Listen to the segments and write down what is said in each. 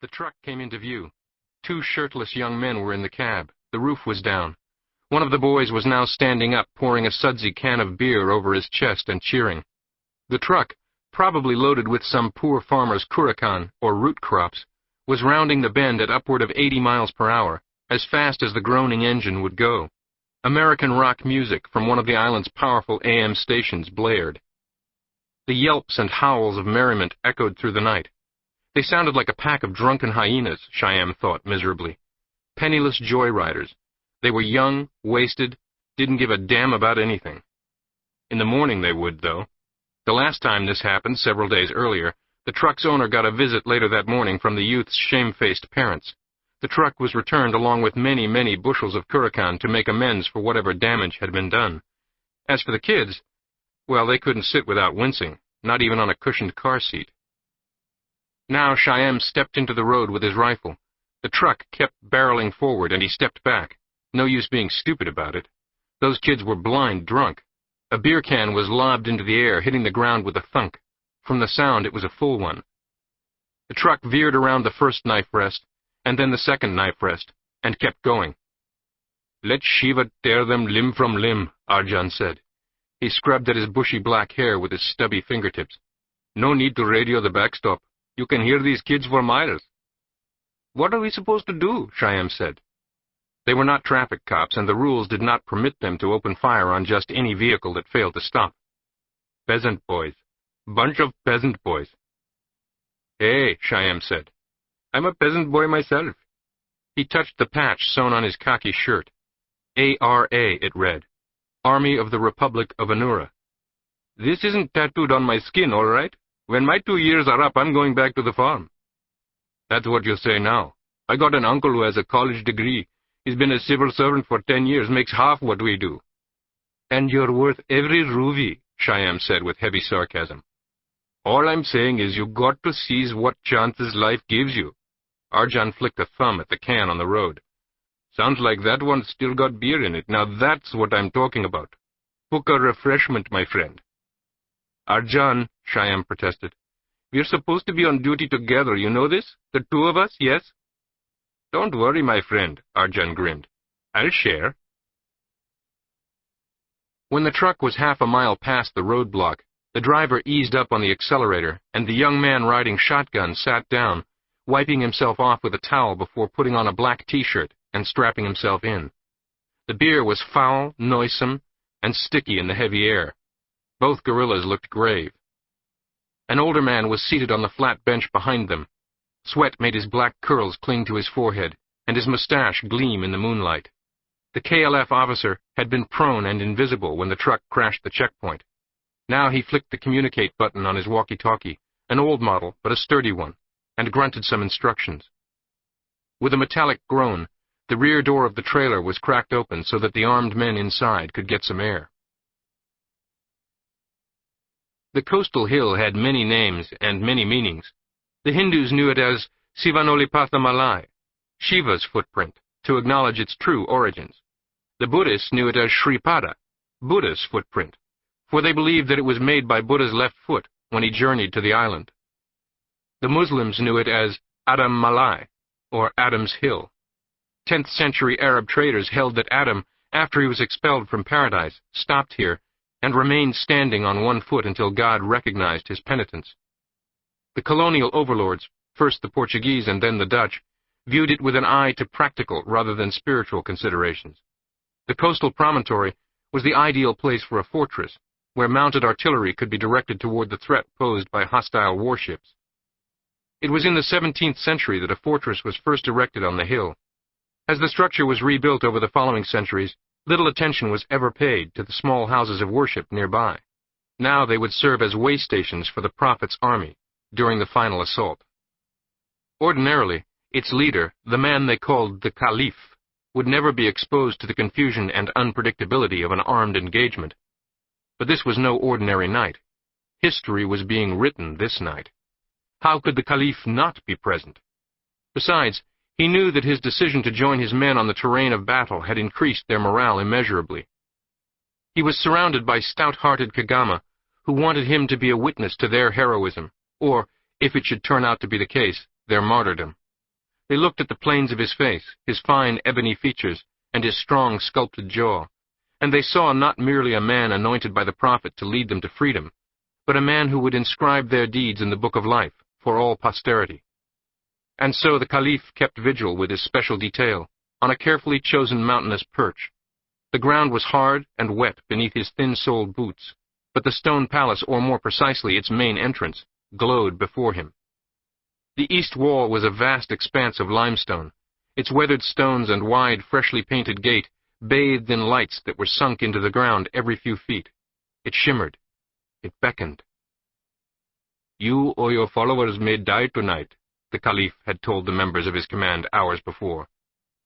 The truck came into view. Two shirtless young men were in the cab. The roof was down. One of the boys was now standing up, pouring a sudsy can of beer over his chest and cheering. The truck, probably loaded with some poor farmer's currican or root crops, was rounding the bend at upward of 80 miles per hour, as fast as the groaning engine would go. American rock music from one of the island's powerful AM stations blared. The yelps and howls of merriment echoed through the night. They sounded like a pack of drunken hyenas, Shyam thought miserably. Penniless joyriders. They were young, wasted, didn't give a damn about anything. In the morning they would, though. The last time this happened, several days earlier, the truck's owner got a visit later that morning from the youth's shamefaced parents. The truck was returned along with many, many bushels of currican to make amends for whatever damage had been done. As for the kids, well, they couldn't sit without wincing, not even on a cushioned car seat. Now Shyam stepped into the road with his rifle. The truck kept barreling forward, and he stepped back. No use being stupid about it. Those kids were blind drunk. A beer can was lobbed into the air, hitting the ground with a thunk. From the sound, it was a full one. The truck veered around the first knife rest, and then the second knife rest, and kept going. "Let Shiva tear them limb from limb," Arjan said. He scrubbed at his bushy black hair with his stubby fingertips. "No need to radio the backstop. You can hear these kids for miles." "What are we supposed to do?" Shyam said. They were not traffic cops, and the rules did not permit them to open fire on just any vehicle that failed to stop. "Peasant boys. Bunch of peasant boys." "Hey," Shyam said. "I'm a peasant boy myself." He touched the patch sewn on his khaki shirt. ARA, it read. Army of the Republic of Anura. "This isn't tattooed on my skin, all right? When my 2 years are up, I'm going back to the farm." "That's what you say now. I got an uncle who has a college degree. He's been a civil servant for 10 years, makes half what we do." "And you're worth every rupee," Shyam said with heavy sarcasm. "All I'm saying is you got to seize what chances life gives you." Arjan flicked a thumb at the can on the road. "Sounds like that one's still got beer in it. Now that's what I'm talking about. Book a refreshment, my friend." "Arjan," Shyam protested, "we're supposed to be on duty together, you know this? The two of us, yes?" "Don't worry, my friend," Arjan grinned. "I'll share." When the truck was half a mile past the roadblock, the driver eased up on the accelerator, and the young man riding shotgun sat down, wiping himself off with a towel before putting on a black T-shirt and strapping himself in. The beer was foul, noisome, and sticky in the heavy air. Both guerrillas looked grave. An older man was seated on the flat bench behind them. Sweat made his black curls cling to his forehead, and his mustache gleam in the moonlight. The KLF officer had been prone and invisible when the truck crashed the checkpoint. Now he flicked the communicate button on his walkie-talkie, an old model but a sturdy one, and grunted some instructions. With a metallic groan, the rear door of the trailer was cracked open so that the armed men inside could get some air. The coastal hill had many names and many meanings. The Hindus knew it as Sivanolipatha Malai, Shiva's footprint, to acknowledge its true origins. The Buddhists knew it as Sripada, Buddha's footprint, for they believed that it was made by Buddha's left foot when he journeyed to the island. The Muslims knew it as Adam Malai, or Adam's Hill. 10th century Arab traders held that Adam, after he was expelled from paradise, stopped here and remained standing on one foot until God recognized his penitence. The colonial overlords, first the Portuguese and then the Dutch, viewed it with an eye to practical rather than spiritual considerations. The coastal promontory was the ideal place for a fortress, where mounted artillery could be directed toward the threat posed by hostile warships. It was in the 17th century that a fortress was first erected on the hill. As the structure was rebuilt over the following centuries, little attention was ever paid to the small houses of worship nearby. Now they would serve as way stations for the Prophet's army during the final assault. Ordinarily, its leader, the man they called the Caliph, would never be exposed to the confusion and unpredictability of an armed engagement. But this was no ordinary night. History was being written this night. How could the Caliph not be present? Besides, he knew that his decision to join his men on the terrain of battle had increased their morale immeasurably. He was surrounded by stout-hearted Kagama, who wanted him to be a witness to their heroism, or, if it should turn out to be the case, their martyrdom. They looked at the planes of his face, his fine ebony features, and his strong sculpted jaw, and they saw not merely a man anointed by the prophet to lead them to freedom, but a man who would inscribe their deeds in the book of life for all posterity. And so the Caliph kept vigil with his special detail, on a carefully chosen mountainous perch. The ground was hard and wet beneath his thin-soled boots, but the stone palace, or more precisely its main entrance, glowed before him. The east wall was a vast expanse of limestone, its weathered stones and wide, freshly painted gate bathed in lights that were sunk into the ground every few feet. It shimmered. It beckoned. "You or your followers may die tonight," the Caliph had told the members of his command hours before.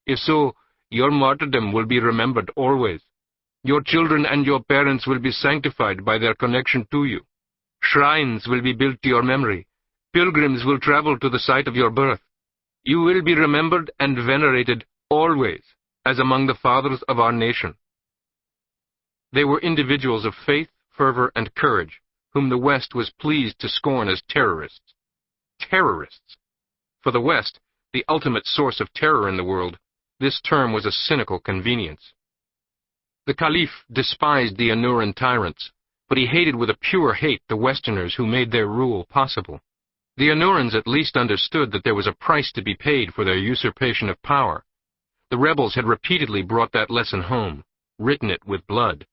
"If so, your martyrdom will be remembered always. Your children and your parents will be sanctified by their connection to you. Shrines will be built to your memory. Pilgrims will travel to the site of your birth. You will be remembered and venerated always as among the fathers of our nation." They were individuals of faith, fervor, and courage, whom the West was pleased to scorn as terrorists. Terrorists! For the West, the ultimate source of terror in the world, this term was a cynical convenience. The Caliph despised the Anuran tyrants, but he hated with a pure hate the Westerners who made their rule possible. The Anurans at least understood that there was a price to be paid for their usurpation of power. The rebels had repeatedly brought that lesson home, written it with blood.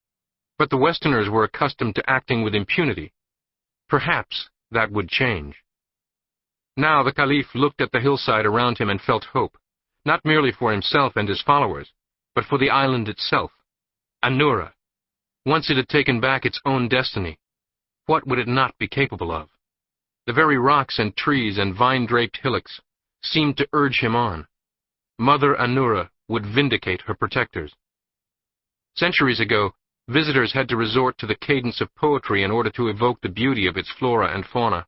But the Westerners were accustomed to acting with impunity. Perhaps that would change. Now the Caliph looked at the hillside around him and felt hope, not merely for himself and his followers, but for the island itself. Anura. Once it had taken back its own destiny, what would it not be capable of? The very rocks and trees and vine-draped hillocks seemed to urge him on. Mother Anura would vindicate her protectors. Centuries ago, visitors had to resort to the cadence of poetry in order to evoke the beauty of its flora and fauna.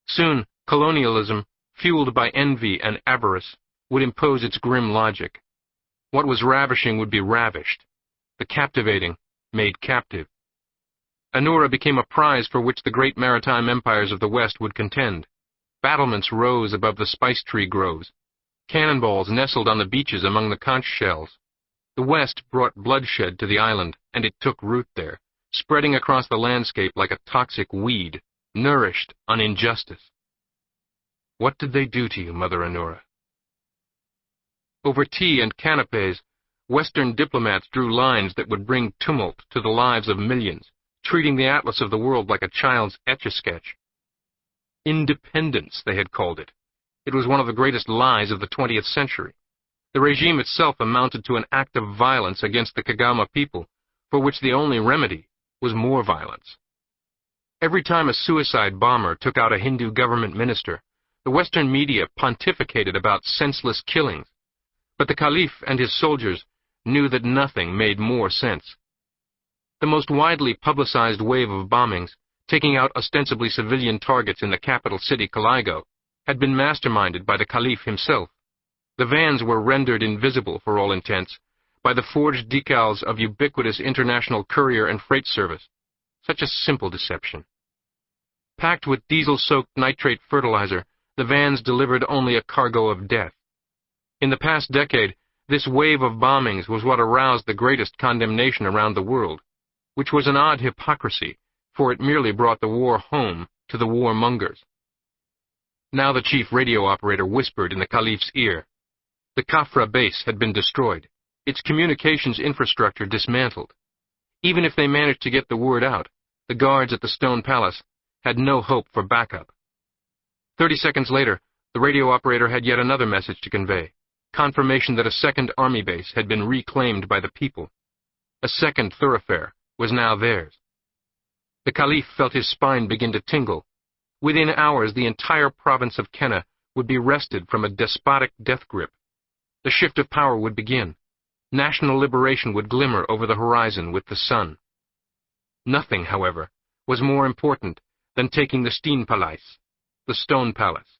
Soon, colonialism, fueled by envy and avarice, would impose its grim logic. What was ravishing would be ravished, the captivating made captive. Anura became a prize for which the great maritime empires of the West would contend. Battlements rose above the spice tree groves. Cannonballs nestled on the beaches among the conch shells. The West brought bloodshed to the island, and it took root there, spreading across the landscape like a toxic weed, nourished on injustice. What did they do to you, Mother Anura? Over tea and canapes, Western diplomats drew lines that would bring tumult to the lives of millions, treating the atlas of the world like a child's etch-a-sketch. Independence, they had called it. It was one of the greatest lies of the 20th century. The regime itself amounted to an act of violence against the Kagama people, for which the only remedy was more violence. Every time a suicide bomber took out a Hindu government minister, the Western media pontificated about senseless killings, but the Caliph and his soldiers knew that nothing made more sense. The most widely publicized wave of bombings, taking out ostensibly civilian targets in the capital city Caligo, had been masterminded by the Caliph himself. The vans were rendered invisible, for all intents, by the forged decals of ubiquitous international courier and freight service. Such a simple deception. Packed with diesel-soaked nitrate fertilizer, the vans delivered only a cargo of death. In the past decade, this wave of bombings was what aroused the greatest condemnation around the world, which was an odd hypocrisy, for it merely brought the war home to the warmongers. Now the chief radio operator whispered in the Caliph's ear. The Kafra base had been destroyed, its communications infrastructure dismantled. Even if they managed to get the word out, the guards at the Stone Palace had no hope for backup. 30 seconds later, the radio operator had yet another message to convey, confirmation that a second army base had been reclaimed by the people. A second thoroughfare was now theirs. The Caliph felt his spine begin to tingle. Within hours, the entire province of Kenna would be wrested from a despotic death grip. The shift of power would begin. National liberation would glimmer over the horizon with the sun. Nothing, however, was more important than taking the Steenpaleis, the Stone Palace.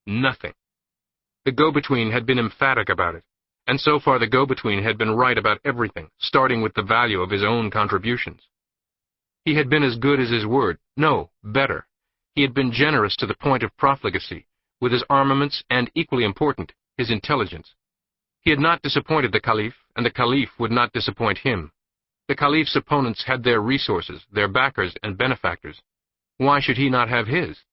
Nothing. The go-between had been emphatic about it, and so far the go-between had been right about everything, starting with the value of his own contributions. He had been as good as his word, no, better. He had been generous to the point of profligacy, with his armaments and, equally important, his intelligence. He had not disappointed the Caliph, and the Caliph would not disappoint him. The Caliph's opponents had their resources, their backers and benefactors. Why should he not have his?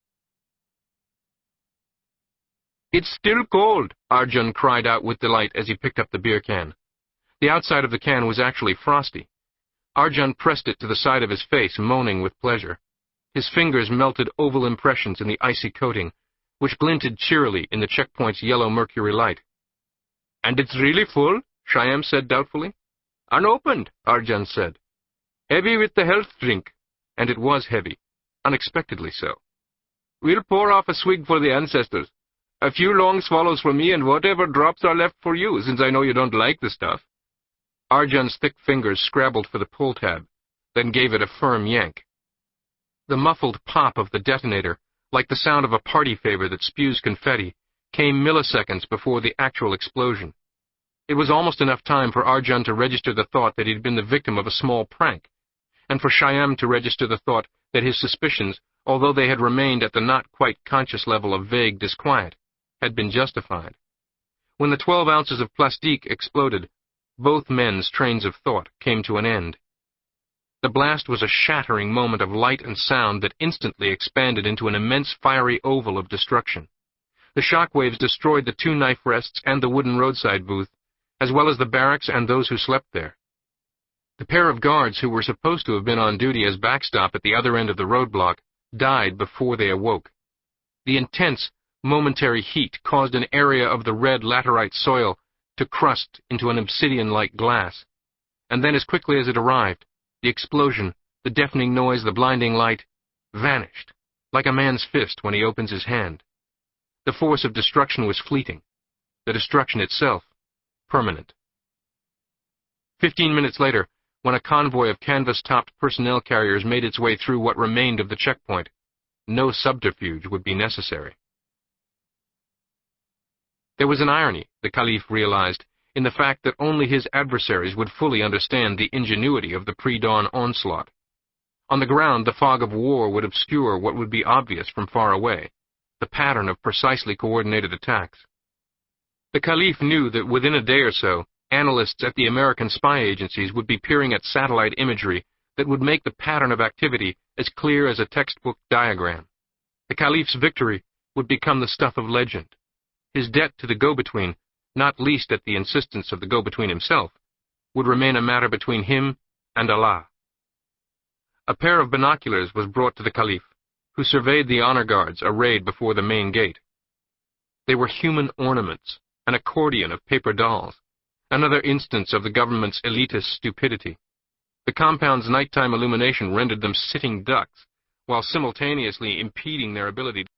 "It's still cold," Arjun cried out with delight as he picked up the beer can. The outside of the can was actually frosty. Arjun pressed it to the side of his face, moaning with pleasure. His fingers melted oval impressions in the icy coating, which glinted cheerily in the checkpoint's yellow mercury light. "And it's really full?" Shyam said doubtfully. "Unopened," Arjun said. "Heavy with the health drink." And it was heavy, unexpectedly so. "We'll pour off a swig for the ancestors. A few long swallows for me and whatever drops are left for you, since I know you don't like the stuff." Arjun's thick fingers scrabbled for the pull tab, then gave it a firm yank. The muffled pop of the detonator, like the sound of a party favor that spews confetti, came milliseconds before the actual explosion. It was almost enough time for Arjun to register the thought that he'd been the victim of a small prank, and for Shyam to register the thought that his suspicions, although they had remained at the not quite conscious level of vague disquiet, had been justified. When the 12 ounces of plastique exploded, both men's trains of thought came to an end. The blast was a shattering moment of light and sound that instantly expanded into an immense fiery oval of destruction. The shockwaves destroyed the 2 knife rests and the wooden roadside booth, as well as the barracks and those who slept there. The pair of guards who were supposed to have been on duty as backstop at the other end of the roadblock died before they awoke. The intense, momentary heat caused an area of the red laterite soil to crust into an obsidian-like glass, and then as quickly as it arrived, the explosion, the deafening noise, the blinding light, vanished, like a man's fist when he opens his hand. The force of destruction was fleeting, the destruction itself permanent. 15 minutes later, when a convoy of canvas-topped personnel carriers made its way through what remained of the checkpoint, no subterfuge would be necessary. There was an irony, the Caliph realized, in the fact that only his adversaries would fully understand the ingenuity of the pre-dawn onslaught. On the ground, the fog of war would obscure what would be obvious from far away, the pattern of precisely coordinated attacks. The Caliph knew that within a day or so, analysts at the American spy agencies would be peering at satellite imagery that would make the pattern of activity as clear as a textbook diagram. The Caliph's victory would become the stuff of legend. His debt to the go-between, not least at the insistence of the go-between himself, would remain a matter between him and Allah. A pair of binoculars was brought to the Caliph, who surveyed the honor guards arrayed before the main gate. They were human ornaments, an accordion of paper dolls, another instance of the government's elitist stupidity. The compound's nighttime illumination rendered them sitting ducks, while simultaneously impeding their ability